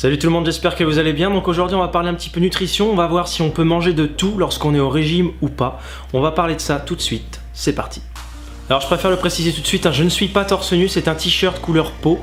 Salut tout le monde, j'espère que vous allez bien. Donc aujourd'hui on va parler un petit peu nutrition, on va voir si on peut manger de tout lorsqu'on est au régime ou pas. On va parler de ça tout de suite, c'est parti. Alors je préfère le préciser tout de suite, je ne suis pas torse nu, c'est un t-shirt couleur peau.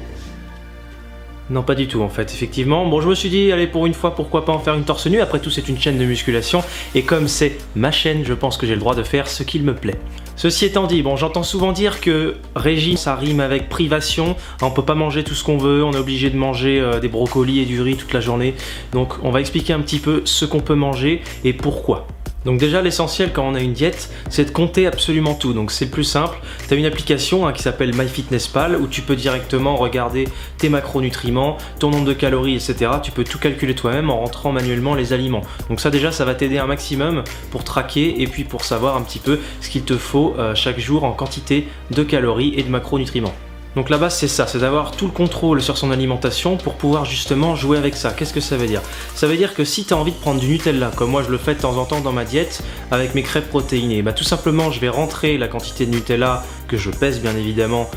Non, pas du tout en fait, effectivement. Bon, je me suis dit, allez, pour une fois, pourquoi pas en faire une torse nu. Après tout, c'est une chaîne de musculation. Et comme c'est ma chaîne, je pense que j'ai le droit de faire ce qu'il me plaît. Ceci étant dit, bon, j'entends souvent dire que régime, ça rime avec privation. On peut pas manger tout ce qu'on veut, on est obligé de manger des brocolis et du riz toute la journée. Donc, on va expliquer un petit peu ce qu'on peut manger et pourquoi. Donc déjà l'essentiel quand on a une diète, c'est de compter absolument tout. Donc c'est plus simple, tu as une application qui s'appelle MyFitnessPal où tu peux directement regarder tes macronutriments, ton nombre de calories, etc. Tu peux tout calculer toi-même en rentrant manuellement les aliments. Donc ça déjà, ça va t'aider un maximum pour traquer et puis pour savoir un petit peu ce qu'il te faut chaque jour en quantité de calories et de macronutriments. Donc la base c'est ça, c'est d'avoir tout le contrôle sur son alimentation pour pouvoir justement jouer avec ça. Qu'est-ce que ça veut dire? Ça veut dire que si tu as envie de prendre du Nutella, comme moi je le fais de temps en temps dans ma diète avec mes crêpes protéinées, tout simplement je vais rentrer la quantité de Nutella que je pèse bien évidemment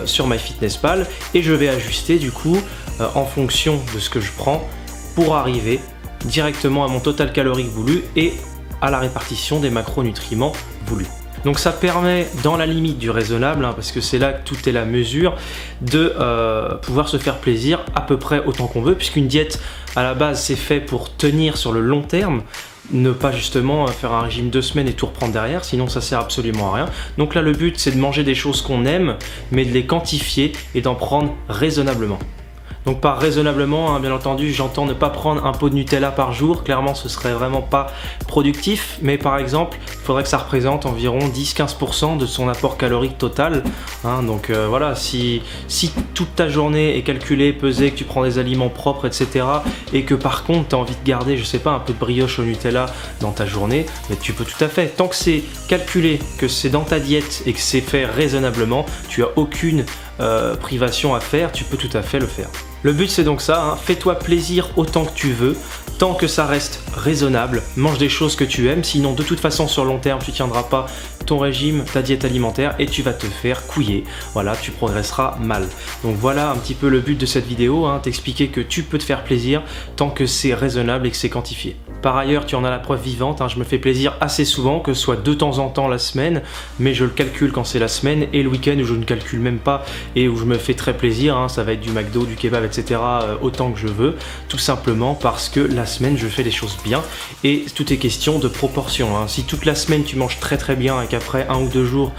sur MyFitnessPal et je vais ajuster du coup en fonction de ce que je prends pour arriver directement à mon total calorique voulu et à la répartition des macronutriments voulus. Donc ça permet, dans la limite du raisonnable, parce que c'est là que tout est la mesure, de pouvoir se faire plaisir à peu près autant qu'on veut, puisqu'une diète, à la base, c'est fait pour tenir sur le long terme, ne pas justement faire un régime 2 semaines et tout reprendre derrière, sinon ça sert absolument à rien. Donc là, le but, c'est de manger des choses qu'on aime, mais de les quantifier et d'en prendre raisonnablement. Donc par raisonnablement, bien entendu, j'entends ne pas prendre un pot de Nutella par jour, clairement ce serait vraiment pas productif, mais par exemple, il faudrait que ça représente environ 10-15% de son apport calorique total. Donc voilà, si toute ta journée est calculée, pesée, que tu prends des aliments propres, etc., et que par contre tu as envie de garder, je sais pas, un peu de brioche au Nutella dans ta journée, mais tu peux tout à fait. Tant que c'est calculé, que c'est dans ta diète et que c'est fait raisonnablement, tu as aucune privation à faire, tu peux tout à fait le faire. Le but c'est donc ça, fais-toi plaisir autant que tu veux, tant que ça reste raisonnable, mange des choses que tu aimes, sinon de toute façon sur le long terme tu tiendras pas ton régime, ta diète alimentaire et tu vas te faire couiller, voilà, tu progresseras mal. Donc voilà un petit peu le but de cette vidéo, t'expliquer que tu peux te faire plaisir tant que c'est raisonnable et que c'est quantifié. Par ailleurs, tu en as la preuve vivante, je me fais plaisir assez souvent, que ce soit de temps en temps la semaine, mais je le calcule quand c'est la semaine et le week-end où je ne calcule même pas et où je me fais très plaisir, ça va être du McDo, du kebab, etc. Autant que je veux, tout simplement parce que la semaine je fais les choses bien et tout est question de proportion. Si toute la semaine tu manges très très bien et qu'après 1 ou 2 jours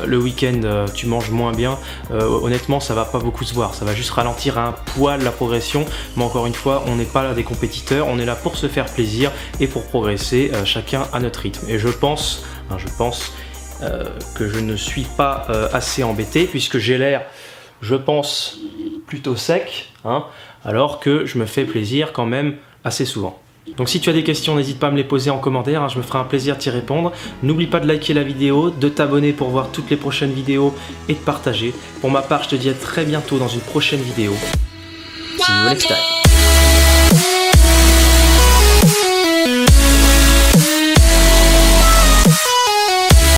le week-end tu manges moins bien, honnêtement ça va pas beaucoup se voir, ça va juste ralentir un poil la progression, mais encore une fois on n'est pas là des compétiteurs, on est là pour se faire plaisir et pour progresser chacun à notre rythme. Et je pense que je ne suis pas assez embêté puisque j'ai l'air, je pense, plutôt sec, alors que je me fais plaisir quand même assez souvent. Donc si tu as des questions, n'hésite pas à me les poser en commentaire, je me ferai un plaisir d'y répondre. N'oublie pas de liker la vidéo, de t'abonner pour voir toutes les prochaines vidéos et de partager. Pour ma part, je te dis à très bientôt dans une prochaine vidéo. See you next time.